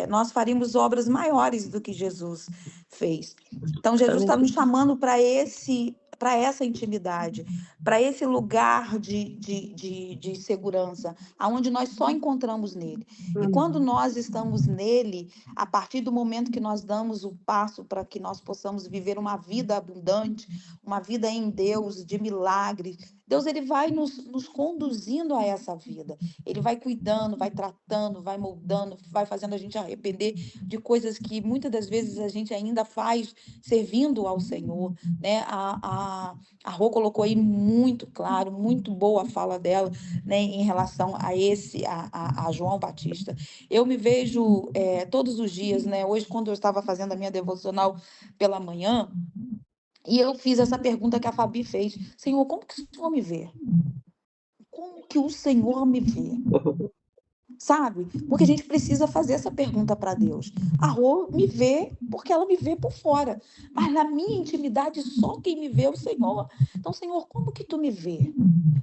nós faríamos obras maiores do que Jesus fez. Então, Jesus está nos chamando para essa intimidade, para esse lugar de segurança, aonde nós só encontramos nele. E quando nós estamos nele, a partir do momento que nós damos o passo para que nós possamos viver uma vida abundante, uma vida em Deus, de milagres, Deus ele vai nos conduzindo a essa vida. Ele vai cuidando, vai tratando, vai moldando, vai fazendo a gente arrepender de coisas que muitas das vezes a gente ainda faz servindo ao Senhor, né? A Rô colocou aí muito claro, muito boa a fala dela, né, em relação a João Batista. Eu me vejo todos os dias, né? Hoje, quando eu estava fazendo a minha devocional pela manhã, e eu fiz essa pergunta que a Fabi fez: Senhor, como que o Senhor me vê? Como que o Senhor me vê? Sabe? Porque a gente precisa fazer essa pergunta para Deus. A Rô me vê porque ela me vê por fora, mas na minha intimidade só quem me vê é o Senhor. Então, Senhor, como que tu me vê?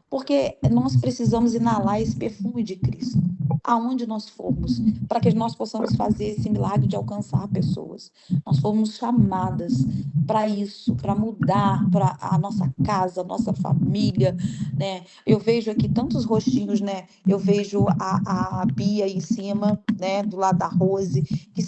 Porque nós precisamos inalar esse perfume de Cristo, aonde nós formos, para que nós possamos fazer esse milagre de alcançar pessoas. Nós fomos chamadas para isso, para mudar para a nossa casa, a nossa família, né? Eu vejo aqui tantos rostinhos, né? Eu vejo a Bia aí em cima, né? Do lado da Rose, que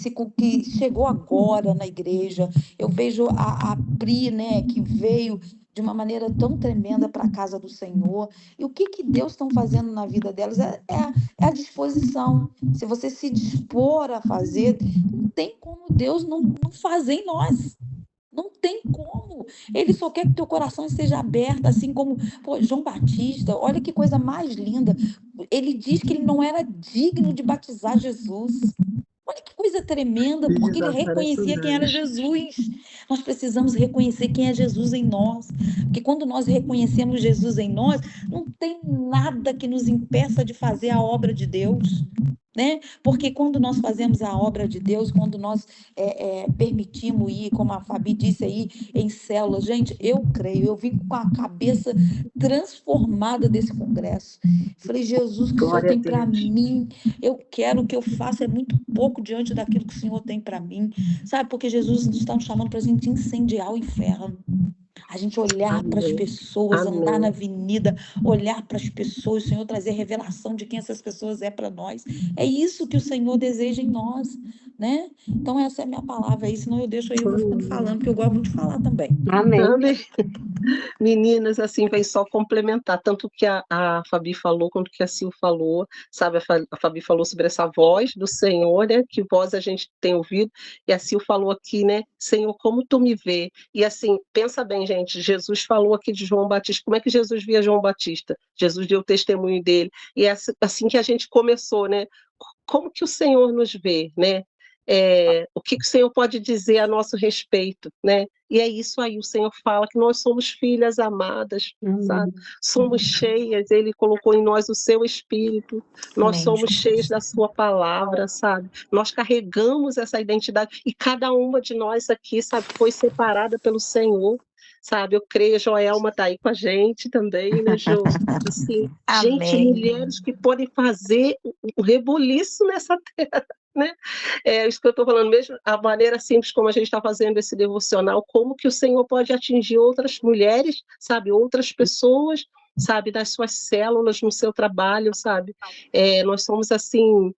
chegou agora na igreja. Eu vejo a Pri, né? Que veio de uma maneira tão tremenda para a casa do Senhor. E o que Deus está fazendo na vida delas é a disposição. Se você se dispor a fazer, não tem como Deus não fazer em nós. Não tem como. Ele só quer que teu coração esteja aberto, assim como João Batista. Olha que coisa mais linda. Ele diz que ele não era digno de batizar Jesus. Olha que coisa tremenda, porque ele reconhecia quem era Jesus. Nós precisamos reconhecer quem é Jesus em nós. Porque quando nós reconhecemos Jesus em nós, não tem nada que nos impeça de fazer a obra de Deus. Né? Porque quando nós fazemos a obra de Deus, quando nós permitimos ir, como a Fabi disse aí, em células, gente, eu creio, eu vim com a cabeça transformada desse congresso. Falei, Jesus, o que o Senhor tem para mim? Eu quero, o que eu faço é muito pouco diante daquilo que o Senhor tem para mim, sabe? Porque Jesus está nos chamando para a gente incendiar o inferno. A gente olhar para as pessoas, andar na avenida, olhar para as pessoas, o Senhor trazer revelação de quem essas pessoas é para nós. É isso que o Senhor deseja em nós, né? Então essa é a minha palavra aí, senão eu deixo aí, eu vou ficando falando, porque eu gosto muito de falar também. Amém. Meninas, assim, vem só complementar, tanto que a Fabi falou, quanto que a Sil falou, sabe, a Fabi falou sobre essa voz do Senhor, né, que voz a gente tem ouvido, e a Sil falou aqui, né, Senhor, como tu me vê? E assim, pensa bem, gente, Jesus falou aqui de João Batista, como é que Jesus via João Batista? Jesus deu o testemunho dele, e é assim que a gente começou, né, como que o Senhor nos vê, né? O que o Senhor pode dizer a nosso respeito, né? E é isso aí, o Senhor fala que nós somos filhas amadas, sabe? Somos cheias, Ele colocou em nós o seu Espírito, nós somos cheias da sua palavra, sabe? Nós carregamos essa identidade, e cada uma de nós aqui, sabe, foi separada pelo Senhor, sabe? Eu creio, a Joelma está aí com a gente também, né, Jo? Assim, gente, mulheres que podem fazer um rebuliço nessa terra, né? Isso que eu estou falando mesmo, a maneira simples como a gente está fazendo esse devocional, como que o Senhor pode atingir outras mulheres, sabe, outras pessoas, sabe, das suas células, no seu trabalho, sabe, nós somos assim,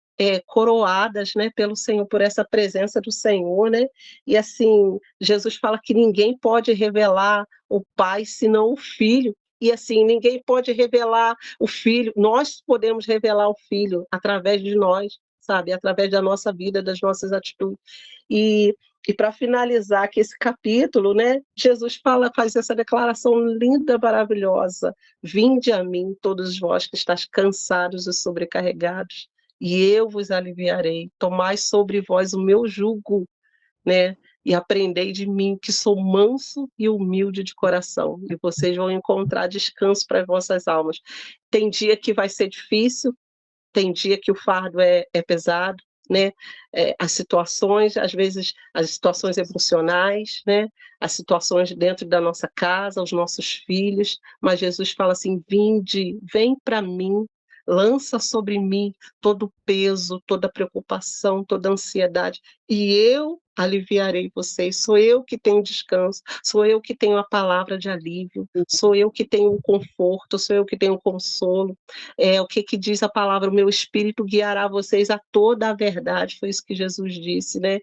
coroadas, né, pelo Senhor, por essa presença do Senhor, né, e assim, Jesus fala que ninguém pode revelar o Pai senão o Filho, e assim, ninguém pode revelar o Filho, nós podemos revelar o Filho através de nós, sabe, através da nossa vida, das nossas atitudes. E para finalizar aqui esse capítulo, né, Jesus faz essa declaração linda, maravilhosa: vinde a mim, todos vós que estáis cansados e sobrecarregados, e eu vos aliviarei. Tomai sobre vós o meu jugo, né, e aprendei de mim, que sou manso e humilde de coração, e vocês vão encontrar descanso para as vossas almas. Tem dia que vai ser difícil, tem dia que o fardo é pesado, né? As situações, às vezes, as situações emocionais, né? As situações dentro da nossa casa, os nossos filhos, mas Jesus fala assim: vinde, vem para mim, lança sobre mim todo o peso, toda a preocupação, toda a ansiedade, e eu aliviarei vocês. Sou eu que tenho descanso, sou eu que tenho a palavra de alívio, sou eu que tenho o conforto, sou eu que tenho o consolo. O que diz a palavra? O meu espírito guiará vocês a toda a verdade. Foi isso que Jesus disse, né?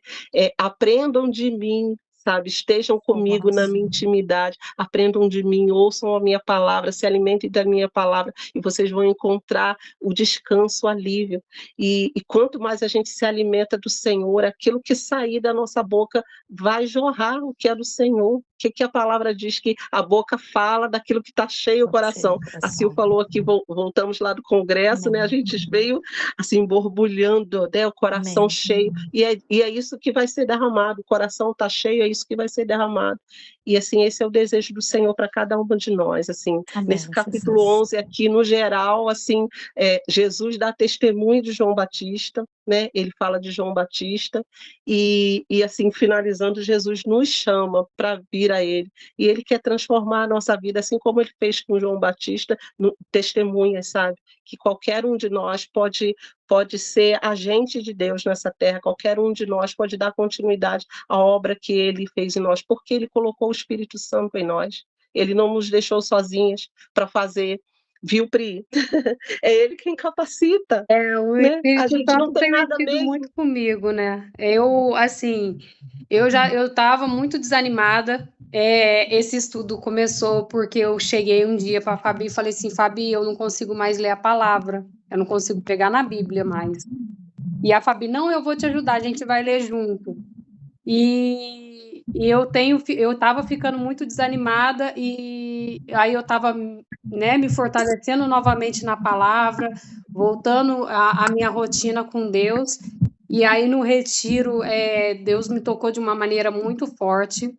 Aprendam de mim, sabe? Estejam comigo na minha intimidade, aprendam de mim, ouçam a minha palavra, se alimentem da minha palavra, e vocês vão encontrar o descanso, o alívio. E quanto mais a gente se alimenta do Senhor, aquilo que sair da nossa boca vai jorrar o que é do Senhor. O que a palavra diz? Que a boca fala daquilo que está cheio o coração. A Sil falou aqui, voltamos lá do congresso, né? A gente veio assim, borbulhando, né? O coração cheio, e é isso que vai ser derramado. O coração está cheio, é isso que vai ser derramado. E assim, esse é o desejo do Senhor para cada um de nós, assim. Amém, nesse capítulo 11 aqui, no geral, assim, Jesus dá testemunho de João Batista, né? Ele fala de João Batista, e assim, finalizando, Jesus nos chama para vir a ele, e ele quer transformar a nossa vida, assim como ele fez com João Batista, no testemunhas, sabe? Que qualquer um de nós pode ser agente de Deus nessa terra, qualquer um de nós pode dar continuidade à obra que ele fez em nós, porque ele colocou o Espírito Santo em nós. Ele não nos deixou sozinhas para fazer, viu, Pri? É ele quem capacita. O né? A Espírito gente Santo não tem tem nada mexido mesmo. muito comigo, né? Eu estava muito desanimada. Esse estudo começou porque eu cheguei um dia para a Fabi e falei assim: Fabi, eu não consigo mais ler a palavra, eu não consigo pegar na Bíblia mais. E a Fabi: não, eu vou te ajudar, a gente vai ler junto. E eu estava ficando muito desanimada, e aí eu estava, né, me fortalecendo novamente na palavra, voltando à minha rotina com Deus. E aí no retiro, Deus me tocou de uma maneira muito forte.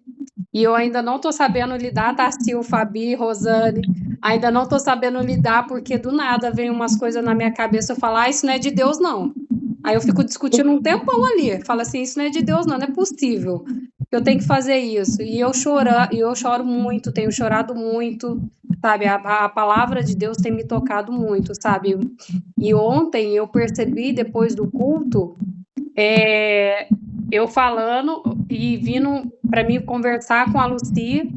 E eu ainda não estou sabendo lidar, tá, Sil, Fabi, Rosane? Ainda não estou sabendo lidar, porque do nada vem umas coisas na minha cabeça, eu falo: isso não é de Deus, não. Aí eu fico discutindo um tempão ali, falo assim: isso não é de Deus, não é possível. Eu tenho que fazer isso. E eu choro muito, tenho chorado muito, sabe? A palavra de Deus tem me tocado muito, sabe? E ontem eu percebi, depois do culto, eu falando e vindo para mim conversar com a Lucy,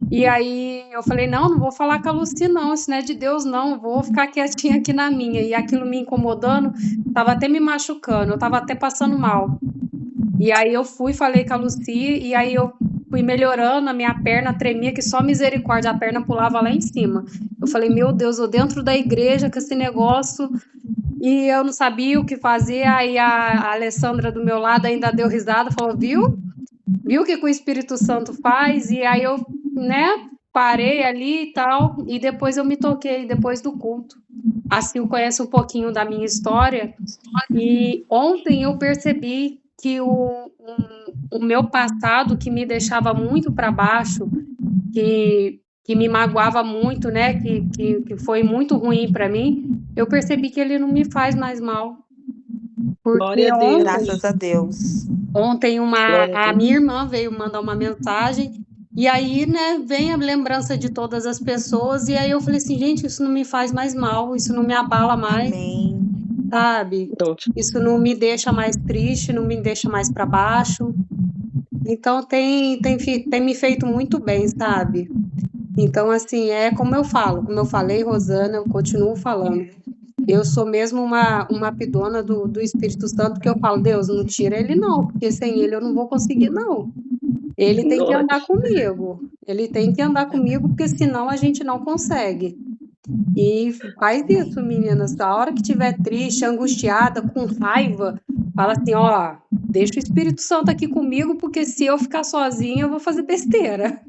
e aí eu falei: não vou falar com a Lucy, não, isso não é de Deus, não, vou ficar quietinha aqui na minha. E aquilo me incomodando, estava até me machucando, eu estava até passando mal. E aí eu falei com a Lucy, e aí eu fui melhorando, a minha perna tremia, que só misericórdia, a perna pulava lá em cima. Eu falei: meu Deus, eu dentro da igreja com esse negócio, e eu não sabia o que fazer. Aí a Alessandra do meu lado ainda deu risada, falou: viu o que o Espírito Santo faz? E aí eu, né, parei ali e tal, e depois eu me toquei, depois do culto. A Sil conhece um pouquinho da minha história, e ontem eu percebi que o meu passado, que me deixava muito para baixo, que me magoava muito, né, que foi muito ruim para mim, eu percebi que ele não me faz mais mal. Glória Porque a Deus. Graças a Deus. Ontem Glória a a Deus. minha irmã veio mandar uma mensagem, e aí, né, vem a lembrança de todas as pessoas, e aí eu falei assim: gente, isso não me faz mais mal, isso não me abala mais, Amém. sabe? Então, Isso não me deixa mais triste, não me deixa mais para baixo. Então tem me feito muito bem, sabe? Então, assim, como eu falei, Rosana, eu continuo falando. Eu sou mesmo uma pidona do Espírito Santo, que eu falo: Deus, não tira ele não, porque sem ele eu não vou conseguir, não. Ele tem que glória. andar comigo. Ele tem que andar comigo, porque senão a gente não consegue. E faz isso, meninas. A hora que estiver triste, angustiada, com raiva, fala assim: ó, deixa o Espírito Santo aqui comigo, porque se eu ficar sozinha, eu vou fazer besteira.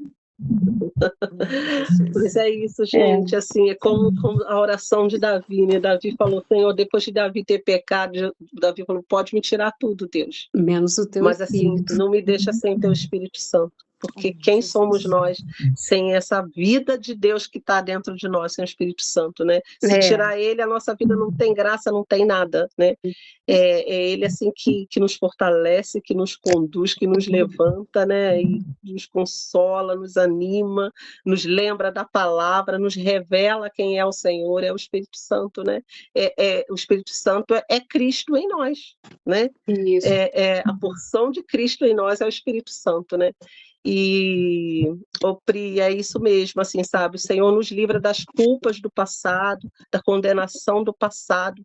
Mas é isso, gente, assim, é como a oração de Davi, né? Davi falou: Senhor, depois de Davi ter pecado, Davi falou: pode me tirar tudo, Deus. Menos o teu Mas assim, espírito. não me deixa sem teu Espírito Santo. Porque quem somos nós sem essa vida de Deus que está dentro de nós, sem o Espírito Santo, né? Se tirar ele, a nossa vida não tem graça, não tem nada, né? É ele assim que nos fortalece, que nos conduz, que nos levanta, né? E nos consola, nos anima, nos lembra da palavra, nos revela quem é o Senhor, é o Espírito Santo, né? O Espírito Santo é Cristo em nós, né? Isso. A porção de Cristo em nós é o Espírito Santo, né? E, Pri, é isso mesmo, assim, sabe? O Senhor nos livra das culpas do passado, da condenação do passado.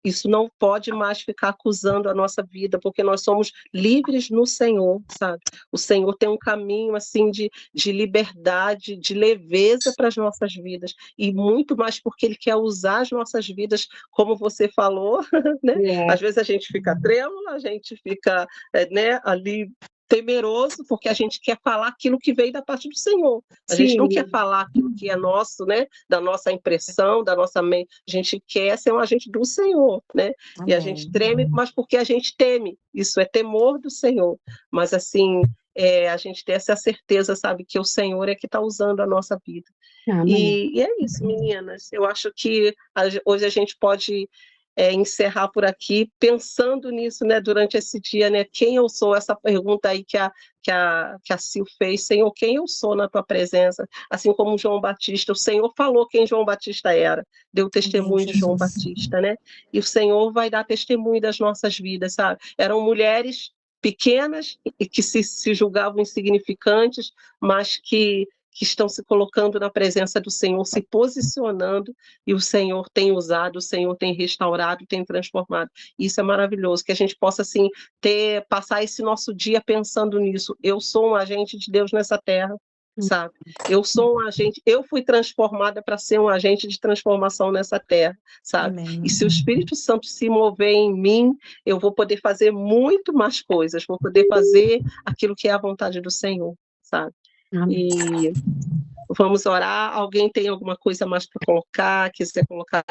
Isso não pode mais ficar acusando a nossa vida, porque nós somos livres no Senhor, sabe? O Senhor tem um caminho, assim, de liberdade, de leveza para as nossas vidas, e muito mais porque Ele quer usar as nossas vidas, como você falou, né? Às vezes a gente fica trêmula, a gente fica, né, ali temeroso, porque a gente quer falar aquilo que veio da parte do Senhor. A gente não quer falar aquilo que é nosso, né? Da nossa impressão, da nossa mente. A gente quer ser um agente do Senhor, né? Amém. E a gente treme, mas porque a gente teme. Isso é temor do Senhor. Mas, assim, a gente tem essa certeza, sabe? Que o Senhor é que está usando a nossa vida. E é isso, meninas. Eu acho que hoje a gente pode encerrar por aqui, pensando nisso, né, durante esse dia, né, quem eu sou, essa pergunta aí que a Sil fez, Senhor, quem eu sou na tua presença, assim como João Batista, o Senhor falou quem João Batista era, deu testemunho de João Batista, né, e o Senhor vai dar testemunho das nossas vidas, sabe, eram mulheres pequenas e que se julgavam insignificantes, mas que estão se colocando na presença do Senhor, se posicionando, e o Senhor tem usado, o Senhor tem restaurado, tem transformado. Isso é maravilhoso, que a gente possa, assim, passar esse nosso dia pensando nisso. Eu sou um agente de Deus nessa terra, sabe? Eu sou um agente, eu fui transformada para ser um agente de transformação nessa terra, sabe? Amém. E se o Espírito Santo se mover em mim, eu vou poder fazer muito mais coisas, vou poder fazer aquilo que é a vontade do Senhor, sabe? E vamos orar. Alguém tem alguma coisa mais para colocar, quiser colocar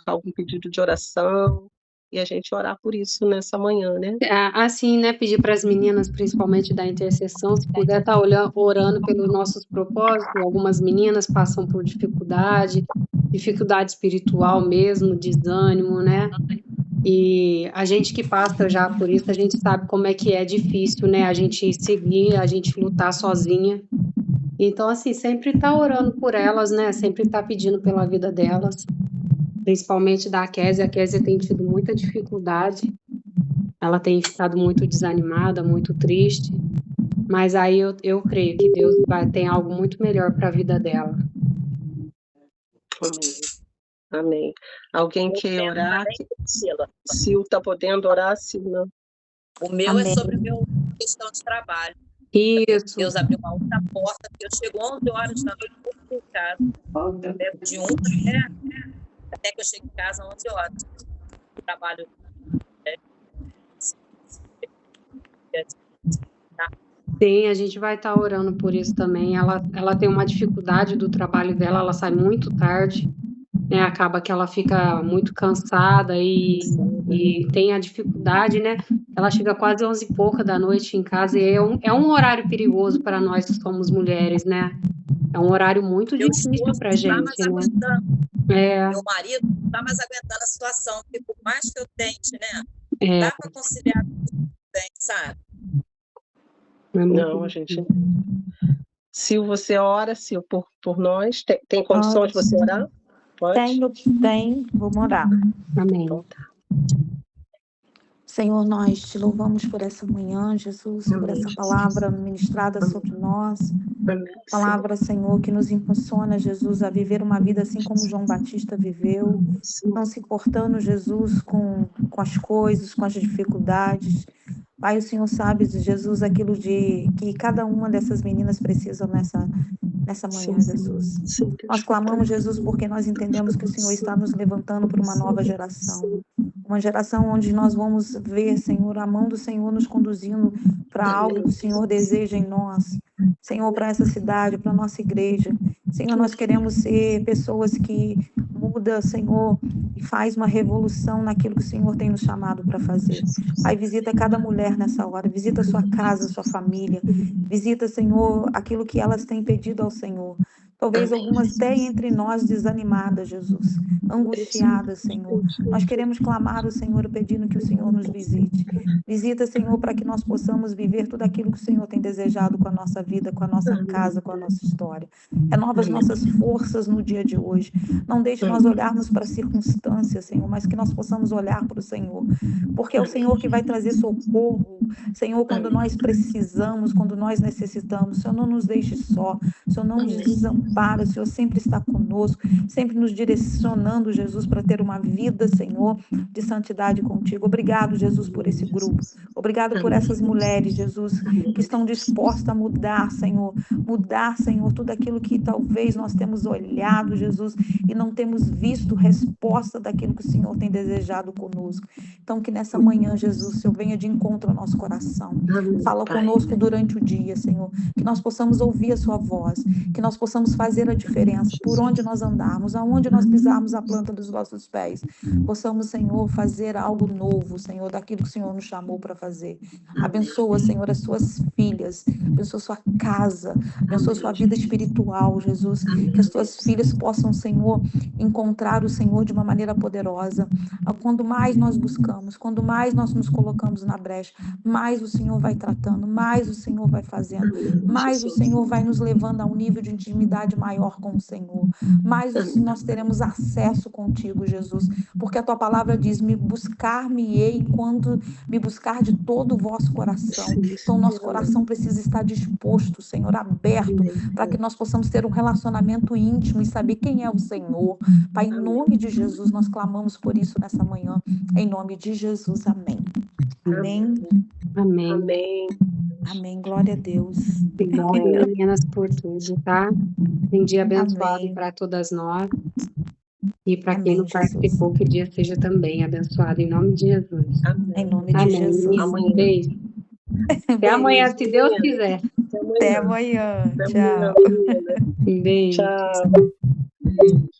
algum pedido de oração, e a gente orar por isso nessa manhã, né? Assim, né, pedir para as meninas, principalmente da intercessão, se puder estar orando pelos nossos propósitos. Algumas meninas passam por dificuldade espiritual mesmo, desânimo, né? E a gente que passa já por isso, a gente sabe como é que é difícil, né? A gente seguir, a gente lutar sozinha. Então, assim, sempre tá orando por elas, né? Sempre tá pedindo pela vida delas, principalmente da Kézia. A Kézia tem tido muita dificuldade, ela tem ficado muito desanimada, muito triste, mas aí eu creio que Deus ter algo muito melhor para a vida dela. Amém. Alguém quer orar? Sil está podendo orar, Sil, não? O meu é sobre a minha questão de trabalho. Isso. Deus abriu uma outra porta, que eu chego 11 horas da noite por casa. Eu levo de 1 até que eu chego em casa 11 horas. Eu trabalho. Sim, a gente vai estar orando por isso também. Ela tem uma dificuldade do trabalho dela, ela sai muito tarde, né? Acaba que ela fica muito cansada e tem a dificuldade, né? Ela chega quase 11 e pouca da noite em casa e é um horário perigoso para nós que somos mulheres, né? É um horário muito difícil para a gente, né? Meu marido não está mais aguentando a situação, porque por mais que eu tente, né? Dá para conciliar tudo bem, sabe? Não, a gente... Sil, você ora, Sil, por nós? Tem condições de você orar? Pode? Tenho, vou orar. Amém. Então, tá. Senhor, nós te louvamos por essa manhã, Jesus, por essa palavra ministrada sobre nós. Palavra, Senhor, que nos impulsiona, Jesus, a viver uma vida assim como João Batista viveu, não se importando, Jesus, com as coisas, com as dificuldades. Pai, o Senhor sabe, Jesus, aquilo que cada uma dessas meninas precisam nessa manhã, Jesus. Nós clamamos, Jesus, porque nós entendemos que o Senhor está nos levantando para uma nova geração. Uma geração onde nós vamos ver, Senhor, a mão do Senhor nos conduzindo para algo que o Senhor deseja em nós. Senhor, para essa cidade, para a nossa igreja. Senhor, nós queremos ser pessoas que muda, Senhor, e faz uma revolução naquilo que o Senhor tem nos chamado para fazer. Pai, visita cada mulher nessa hora, visita a sua casa, a sua família, visita, Senhor, aquilo que elas têm pedido ao Senhor. Talvez algumas até entre nós desanimadas, Jesus, angustiadas, Senhor. Nós queremos clamar ao Senhor pedindo que o Senhor nos visite. Visita, Senhor, para que nós possamos viver tudo aquilo que o Senhor tem desejado com a nossa vida, com a nossa casa, com a nossa história. Renova as nossas forças no dia de hoje. Não deixe nós olharmos para as circunstâncias, Senhor, mas que nós possamos olhar para o Senhor, porque é o Senhor que vai trazer socorro, Senhor, quando nós precisamos, quando nós necessitamos. O Senhor não nos deixe só, o Senhor não nos desampara, o Senhor sempre está conosco, sempre nos direcionando, Jesus, para ter uma vida, Senhor, de santidade contigo. Obrigado, Jesus, por esse grupo. Obrigado por essas mulheres, Jesus, que estão dispostas a mudar, Senhor, tudo aquilo que talvez nós temos olhado, Jesus, e não temos visto resposta daquilo que o Senhor tem desejado conosco. Então, que nessa manhã, Jesus, o Senhor venha de encontro ao nosso coração. Fala conosco durante o dia, Senhor, que nós possamos ouvir a sua voz, que nós possamos fazer a diferença por onde nós andarmos, aonde nós pisarmos a planta dos nossos pés. Possamos, Senhor, fazer algo novo, Senhor, daquilo que o Senhor nos chamou para fazer. Abençoa, Senhor, as suas filhas, abençoa sua casa, abençoa sua vida espiritual, Jesus, que as tuas filhas possam, Senhor, encontrar o Senhor de uma maneira poderosa. Quando mais nós buscamos, quando mais nós nos colocamos na brecha, mais o Senhor vai tratando, mais o Senhor vai fazendo, mais o Senhor vai nos levando a um nível de intimidade maior com o Senhor, mais nós teremos acesso contigo, Jesus, porque a tua palavra diz: me buscar-me-ei quando me buscar de todo o vosso coração. Então, nosso coração precisa estar disposto, Senhor, aberto, para que nós possamos ter um relacionamento íntimo e saber quem é o Senhor. Pai, em nome de Jesus, nós clamamos por isso nessa manhã. Em nome de Jesus, amém. Amém. Amém. Amém. Amém. Glória a Deus. Glória, meninas, por tudo, tá? Um dia abençoado Amém. para todas nós. E para quem Amém, não participou, que o dia seja também abençoado, em nome de Jesus. Em nome de Amém. Jesus. Um beijo. Até amanhã, se Deus quiser. Até amanhã. Até Tchau. amanhã. Um beijo. Tchau.